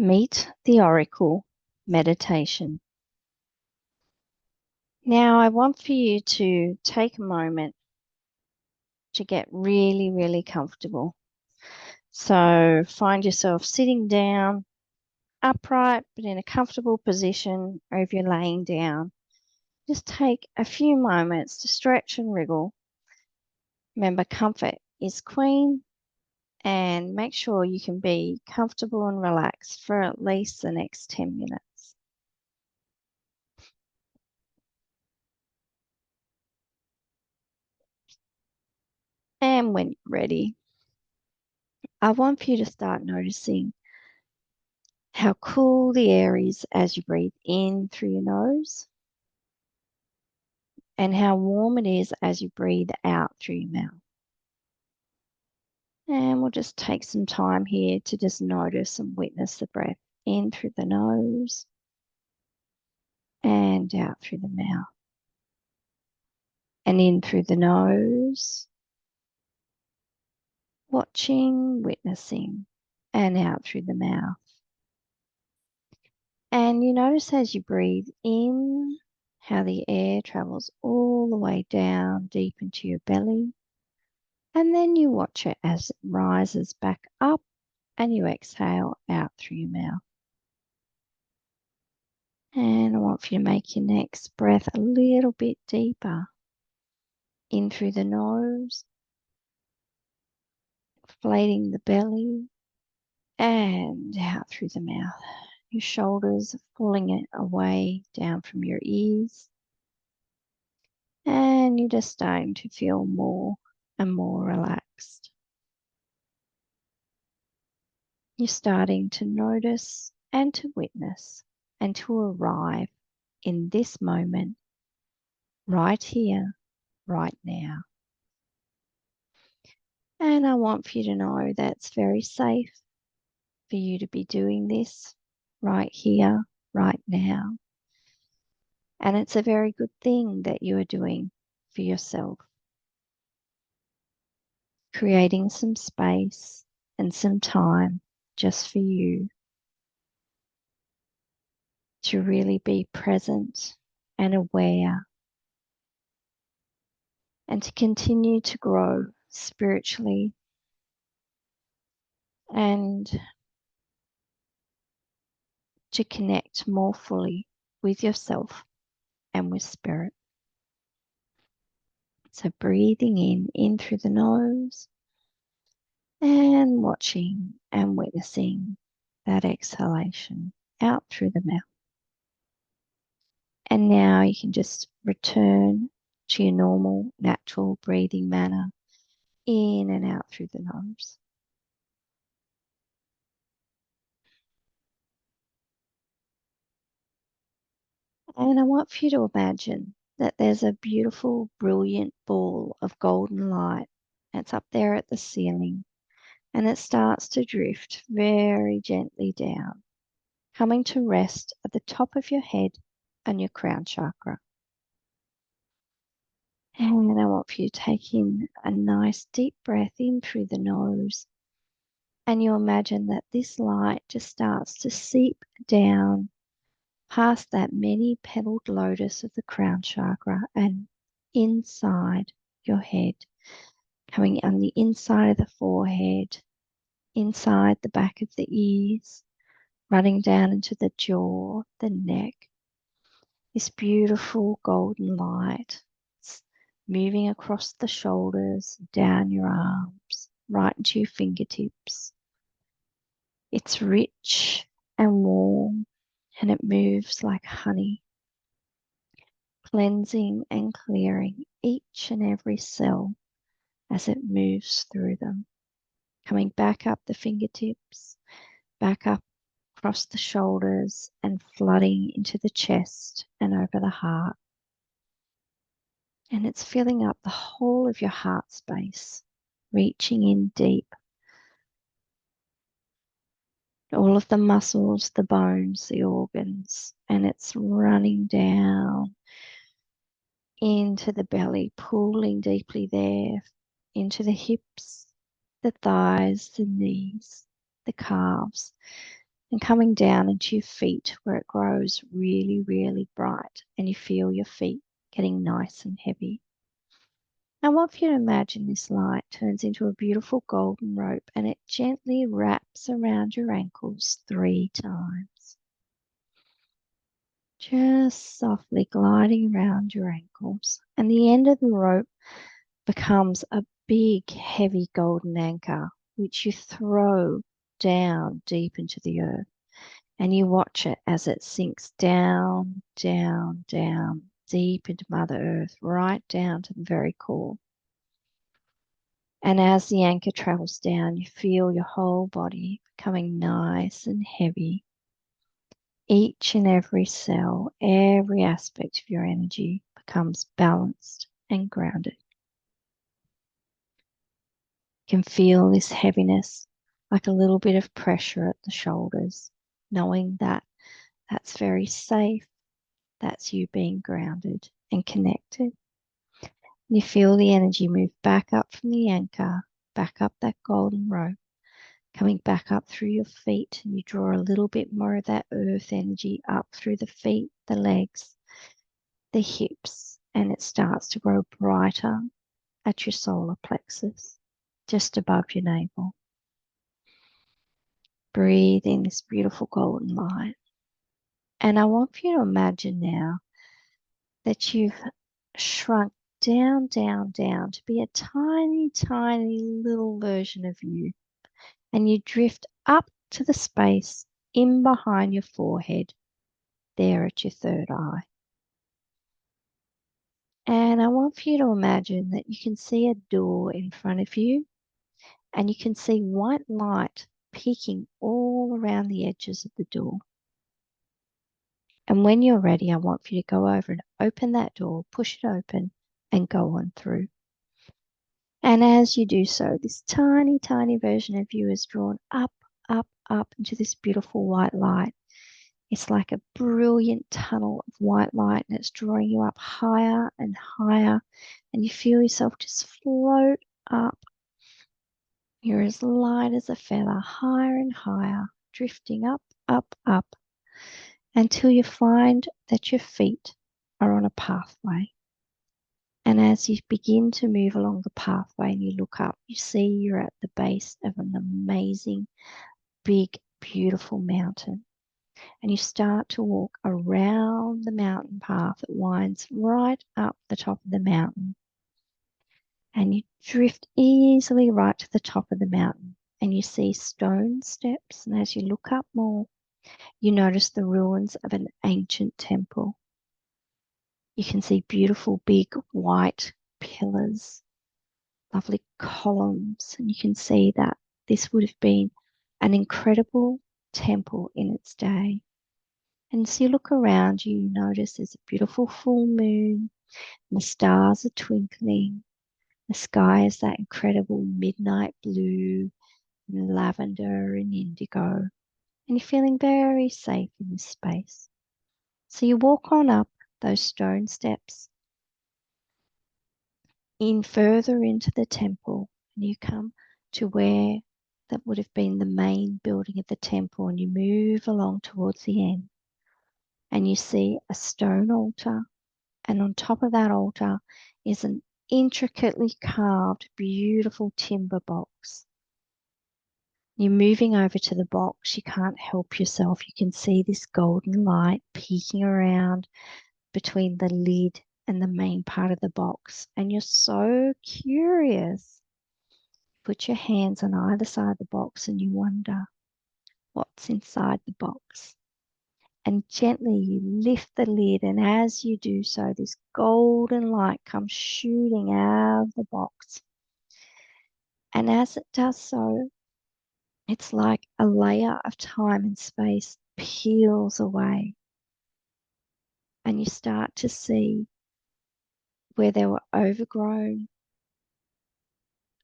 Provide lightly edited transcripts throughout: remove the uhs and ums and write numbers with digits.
Meet the Oracle meditation. Now, I want for you to take a moment to get really, really comfortable. So find yourself sitting down, upright, but in a comfortable position, or if you're laying down, just take a few moments to stretch and wriggle. Remember, comfort is queen, and make sure you can be comfortable and relaxed for at least the next 10 minutes. And when you're ready, I want for you to start noticing how cool the air is as you breathe in through your nose and how warm it is as you breathe out through your mouth. And we'll just take some time here to just notice and witness the breath in through the nose and out through the mouth. And in through the nose, watching, witnessing, and out through the mouth. And you notice as you breathe in how the air travels all the way down deep into your belly. And then you watch it as it rises back up and you exhale out through your mouth. And I want for you to make your next breath a little bit deeper. In through the nose, inflating the belly, and out through the mouth. Your shoulders falling away down from your ears. And you're just starting to feel more and more relaxed. You're starting to notice and to witness and to arrive in this moment, right here, right now. And I want for you to know that it's very safe for you to be doing this right here, right now. And it's a very good thing that you are doing for yourself. Creating some space and some time just for you to really be present and aware and to continue to grow spiritually and to connect more fully with yourself and with spirit. So breathing in through the nose and watching and witnessing that exhalation out through the mouth. And now you can just return to your normal, natural breathing manner in and out through the nose. And I want for you to imagine that there's a beautiful, brilliant ball of golden light that's up there at the ceiling, and it starts to drift very gently down, coming to rest at the top of your head and your crown chakra. And I want for you to take in a nice deep breath in through the nose, and you imagine that this light just starts to seep down past that many-petaled lotus of the crown chakra and inside your head, coming on the inside of the forehead, inside the back of the ears, running down into the jaw, the neck. This beautiful golden light moving across the shoulders, down your arms, right into your fingertips. It's rich and warm, and it moves like honey, cleansing and clearing each and every cell as it moves through them, coming back up the fingertips, back up across the shoulders, and flooding into the chest and over the heart. And it's filling up the whole of your heart space, reaching in deep. All of the muscles, the bones, the organs, and it's running down into the belly, pulling deeply there, into the hips, the thighs, the knees, the calves, and coming down into your feet where it grows really, really bright and you feel your feet getting nice and heavy. I want you to imagine this light turns into a beautiful golden rope and it gently wraps around your ankles 3 times. Just softly gliding around your ankles, and the end of the rope becomes a big, heavy golden anchor, which you throw down deep into the earth. And you watch it as it sinks down, down, down, deep into Mother Earth, right down to the very core. And as the anchor travels down, you feel your whole body becoming nice and heavy. Each and every cell, every aspect of your energy becomes balanced and grounded. You can feel this heaviness like a little bit of pressure at the shoulders, knowing that that's very safe. That's you being grounded and connected. You feel the energy move back up from the anchor, back up that golden rope, coming back up through your feet. And you draw a little bit more of that earth energy up through the feet, the legs, the hips, and it starts to grow brighter at your solar plexus, just above your navel. Breathe in this beautiful golden light. And I want you to imagine now that you've shrunk down, down, down to be a tiny, tiny little version of you. And you drift up to the space in behind your forehead, there at your third eye. And I want for you to imagine that you can see a door in front of you and you can see white light peeking all around the edges of the door. And when you're ready, I want for you to go over and open that door, push it open, and go on through. And as you do so, this tiny, tiny version of you is drawn up, up, up into this beautiful white light. It's like a brilliant tunnel of white light, and it's drawing you up higher and higher. And you feel yourself just float up. You're as light as a feather, higher and higher, drifting up, up, up, until you find that your feet are on a pathway. And as you begin to move along the pathway and you look up, you see you're at the base of an amazing, big, beautiful mountain. And you start to walk around the mountain path that winds right up the top of the mountain. And you drift easily right to the top of the mountain. And you see stone steps. And as you look up more, you notice the ruins of an ancient temple. You can see beautiful big white pillars, lovely columns, and you can see that this would have been an incredible temple in its day. And as you look around you, you notice there's a beautiful full moon, and the stars are twinkling. The sky is that incredible midnight blue and lavender and indigo. And you're feeling very safe in this space. So you walk on up those stone steps in further into the temple, and you come to where that would have been the main building of the temple, and you move along towards the end, and you see a stone altar, and on top of that altar is an intricately carved, beautiful timber box. You're moving over to the box. You can't help yourself. You can see this golden light peeking around between the lid and the main part of the box. And you're so curious. Put your hands on either side of the box and you wonder what's inside the box. And gently you lift the lid, and as you do so, this golden light comes shooting out of the box. And as it does so, it's like a layer of time and space peels away. And you start to see where there were overgrown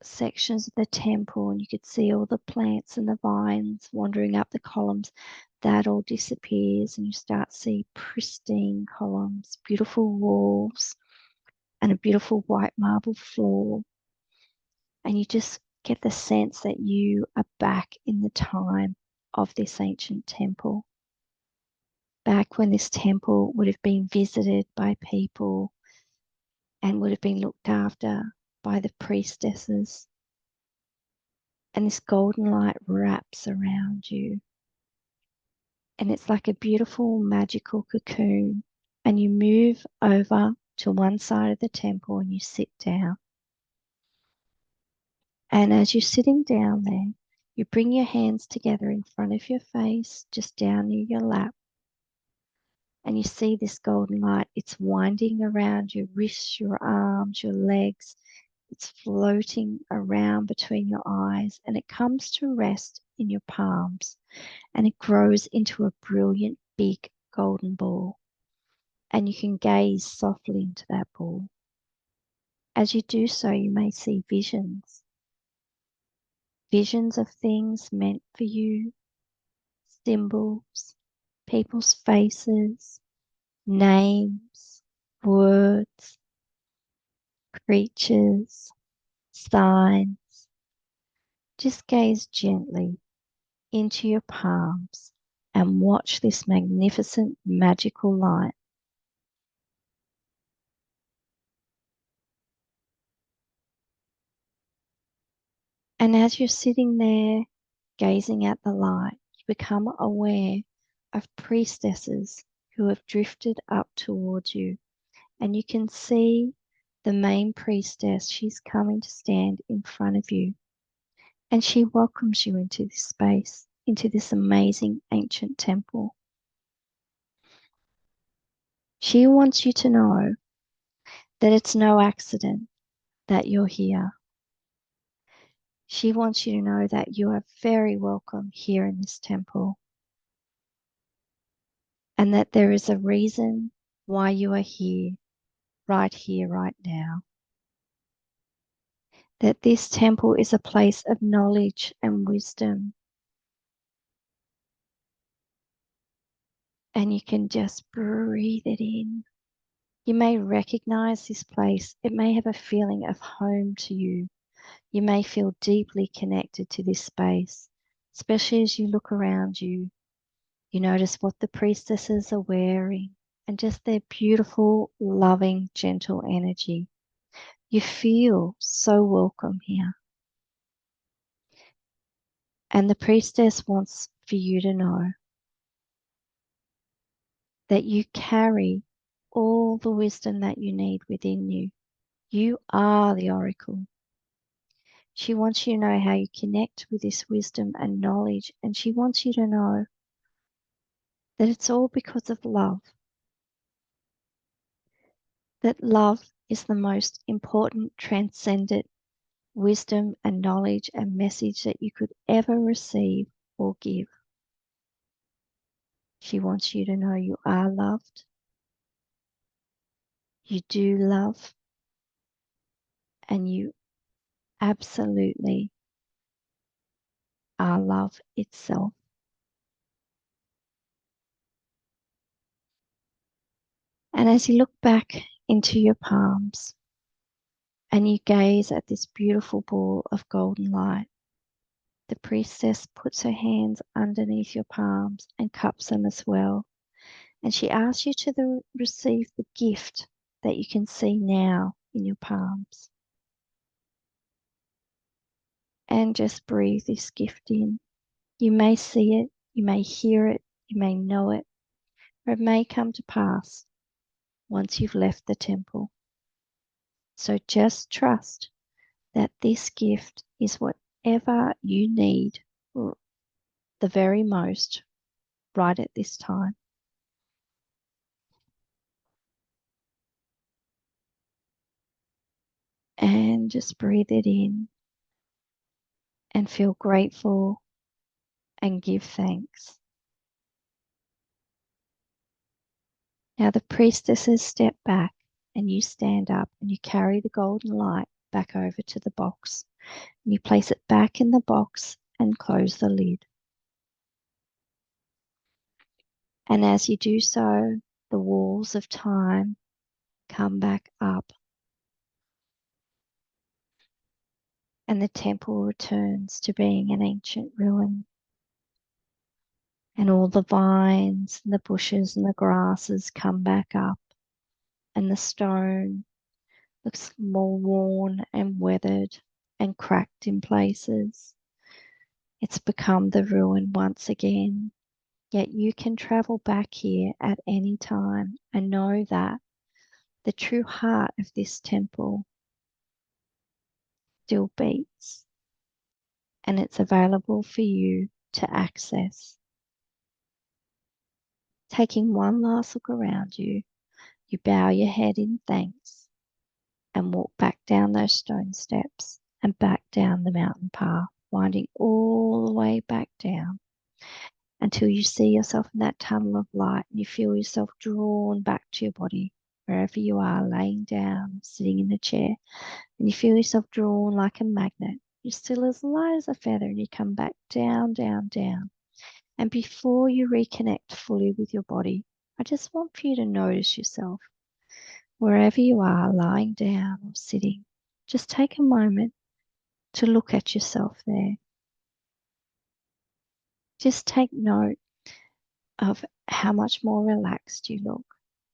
sections of the temple, and you could see all the plants and the vines wandering up the columns. That all disappears, and you start to see pristine columns, beautiful walls, and a beautiful white marble floor. And you just get the sense that you are back in the time of this ancient temple. Back when this temple would have been visited by people and would have been looked after by the priestesses. And this golden light wraps around you. And it's like a beautiful magical cocoon. And you move over to one side of the temple and you sit down. And as you're sitting down there, you bring your hands together in front of your face, just down near your lap. And you see this golden light. It's winding around your wrists, your arms, your legs. It's floating around between your eyes and it comes to rest in your palms and it grows into a brilliant big golden ball. And you can gaze softly into that ball. As you do so, you may see visions of things meant for you, symbols, people's faces, names, words, creatures, signs. Just gaze gently into your palms and watch this magnificent magical light. And as you're sitting there gazing at the light, you become aware of priestesses who have drifted up towards you. And you can see the main priestess. She's coming to stand in front of you. And she welcomes you into this space, into this amazing ancient temple. She wants you to know that it's no accident that you're here. She wants you to know that you are very welcome here in this temple and that there is a reason why you are here, right now. That this temple is a place of knowledge and wisdom. And you can just breathe it in. You may recognize this place. It may have a feeling of home to you. You may feel deeply connected to this space, especially as you look around you. You notice what the priestesses are wearing and just their beautiful, loving, gentle energy. You feel so welcome here. And the priestess wants for you to know that you carry all the wisdom that you need within you. You are the oracle. She wants you to know how you connect with this wisdom and knowledge, and she wants you to know that it's all because of love. That love is the most important, transcendent wisdom and knowledge and message that you could ever receive or give. She wants you to know you are loved. You do love, and you absolutely are love itself. And as you look back into your palms and you gaze at this beautiful ball of golden light, the priestess puts her hands underneath your palms and cups them as well. And she asks you to receive the gift that you can see now in your palms. And just breathe this gift in. You may see it, you may hear it, you may know it, or it may come to pass once you've left the temple. So just trust that this gift is whatever you need the very most right at this time. And just breathe it in and feel grateful and give thanks. Now the priestesses step back and you stand up and you carry the golden light back over to the box. And you place it back in the box and close the lid. And as you do so, the walls of time come back up and the temple returns to being an ancient ruin. And all the vines and the bushes and the grasses come back up, and the stone looks more worn and weathered and cracked in places. It's become the ruin once again, yet you can travel back here at any time and know that the true heart of this temple still beats, and it's available for you to access. Taking one last look around you, you bow your head in thanks and walk back down those stone steps and back down the mountain path, winding all the way back down until you see yourself in that tunnel of light and you feel yourself drawn back to your body, wherever you are, laying down, sitting in the chair, and you feel yourself drawn like a magnet. You're still as light as a feather, and you come back down, down, down. And before you reconnect fully with your body, I just want for you to notice yourself wherever you are, lying down or sitting. Just take a moment to look at yourself there. Just take note of how much more relaxed you look.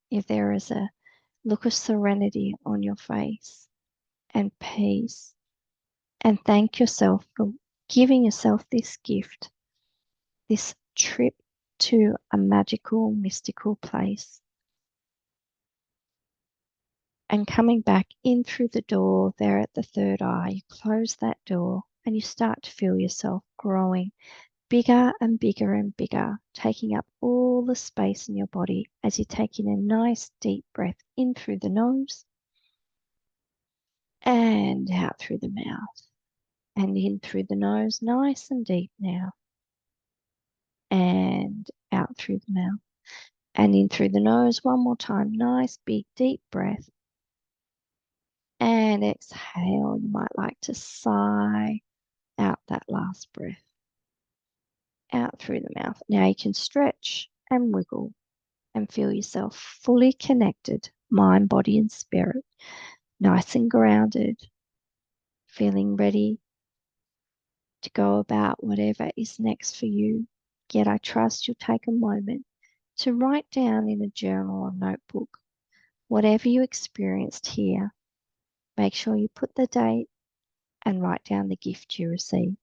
If there is a look of serenity on your face and peace, and thank yourself for giving yourself this gift, this trip to a magical, mystical place. And coming back in through the door there at the third eye, you close that door and you start to feel yourself growing bigger and bigger and bigger, taking up all the space in your body as you take in a nice deep breath in through the nose and out through the mouth. And in through the nose, nice and deep now. And out through the mouth. And in through the nose one more time. Nice, big, deep breath. And exhale. You might like to sigh out that last breath. Out through the mouth. Now you can stretch and wiggle and feel yourself fully connected, mind, body, and spirit. Nice and grounded. Feeling ready to go about whatever is next for you. Yet I trust you'll take a moment to write down in a journal or notebook whatever you experienced here. Make sure you put the date and write down the gift you received.